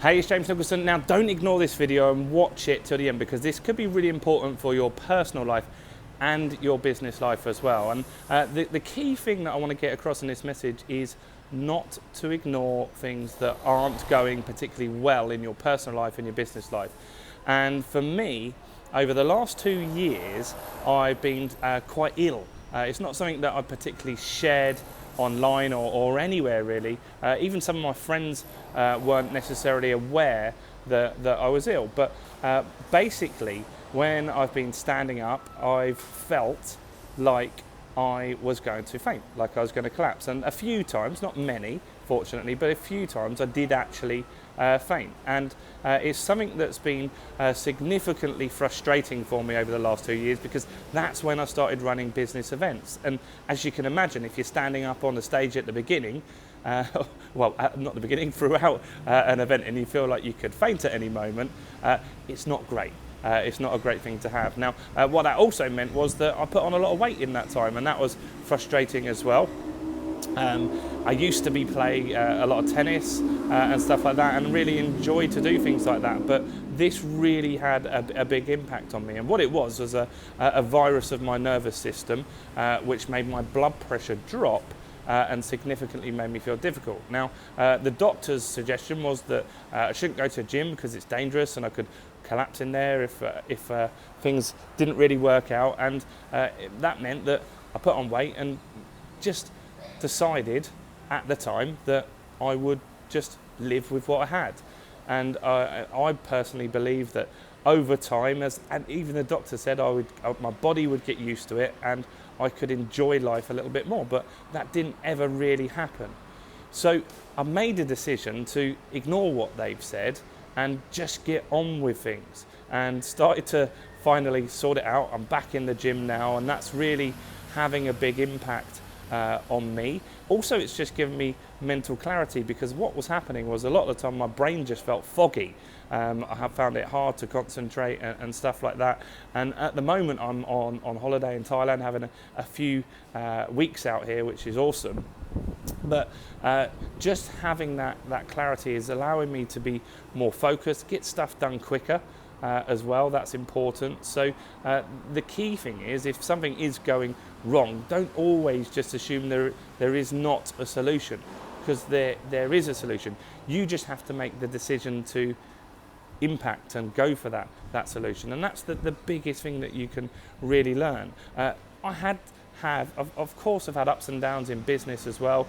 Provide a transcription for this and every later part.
Hey, it's James Nicholson. Now, don't ignore this video and watch it till the end, because this could be really important for your personal life and your business life as well. And the key thing that I want to get across in this message is not to ignore things that aren't going particularly well in your personal life and your business life. And for me, over the last 2 years, I've been quite ill. It's not something that I particularly shared online or anywhere really. Even some of my friends weren't necessarily aware that I was ill. But basically, when I've been standing up, I've felt like I was going to faint, like I was going to collapse. And a few times, not many, fortunately, but a few times I did actually faint. And it's something that's been significantly frustrating for me over the last 2 years, because that's when I started running business events. And as you can imagine, if you're standing up on the stage at the beginning, not the beginning, throughout an event, and you feel like you could faint at any moment, it's not great. It's not a great thing to have. Now, what that also meant was that I put on a lot of weight in that time, and that was frustrating as well. I used to be playing a lot of tennis and stuff like that, and really enjoyed to do things like that, but this really had a big impact on me. And what it was a virus of my nervous system, which made my blood pressure drop and significantly made me feel difficult. Now, the doctor's suggestion was that I shouldn't go to a gym because it's dangerous and I could collapse in there if things didn't really work out. And that meant that I put on weight and just decided at the time that I would just live with what I had. And I personally believe that over time, and even the doctor said, my body would get used to it and I could enjoy life a little bit more, but that didn't ever really happen. So I made a decision to ignore what they've said and just get on with things, and started to finally sort it out. I'm back in the gym now, and that's really having a big impact on me. Also, it's just given me mental clarity, because what was happening was a lot of the time my brain just felt foggy. I have found it hard to concentrate and stuff like that. And at the moment I'm on holiday in Thailand, having a few weeks out here, which is awesome. But just having that clarity is allowing me to be more focused, get stuff done quicker as well. That's important. So the key thing is, if something is going wrong, don't always just assume there is not a solution, because there is a solution. You just have to make the decision to impact and go for that solution. And that's the biggest thing that you can really learn. Of course, I've had ups and downs in business as well.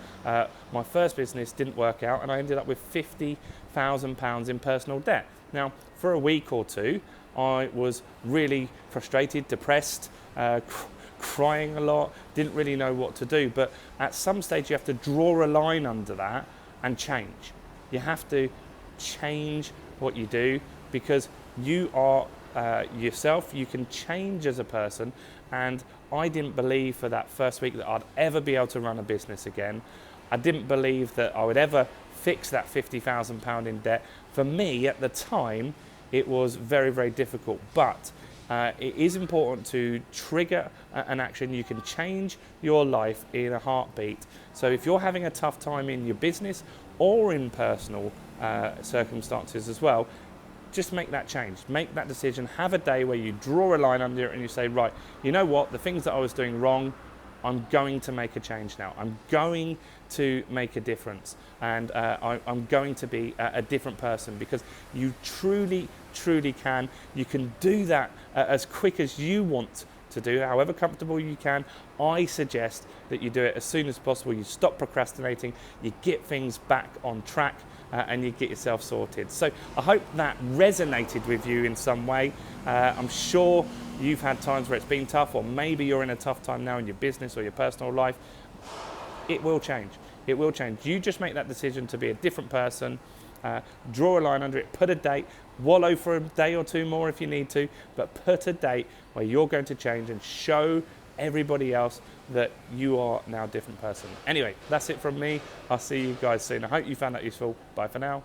My first business didn't work out, and I ended up with £50,000 in personal debt. Now, for a week or two, I was really frustrated, depressed, crying a lot, didn't really know what to do. But at some stage, you have to draw a line under that and change. You have to change what you do, because you are yourself. You can change as a person. And I didn't believe for that first week that I'd ever be able to run a business again. I didn't believe that I would ever fix that £50,000 in debt. For me at the time, it was very, very difficult. But it is important to trigger an action. You can change your life in a heartbeat. So if you're having a tough time in your business or in personal circumstances as well, just make that change, make that decision, have a day where you draw a line under it and you say, right, you know what, the things that I was doing wrong, I'm going to make a change now. I'm going to make a difference, and I'm going to be a different person, because you truly, truly can. You can do that as quick as you want to do, however comfortable you can. I suggest that you do it as soon as possible. You stop procrastinating, you get things back on track, and you get yourself sorted. So I hope that resonated with you in some way. I'm sure you've had times where it's been tough, or maybe you're in a tough time now in your business or your personal life. It will change. It will change. You just make that decision to be a different person. Draw a line under it, put a date, wallow for a day or two more if you need to, but put a date where you're going to change and show everybody else that you are now a different person. Anyway, that's it from me. I'll see you guys soon. I hope you found that useful. Bye for now.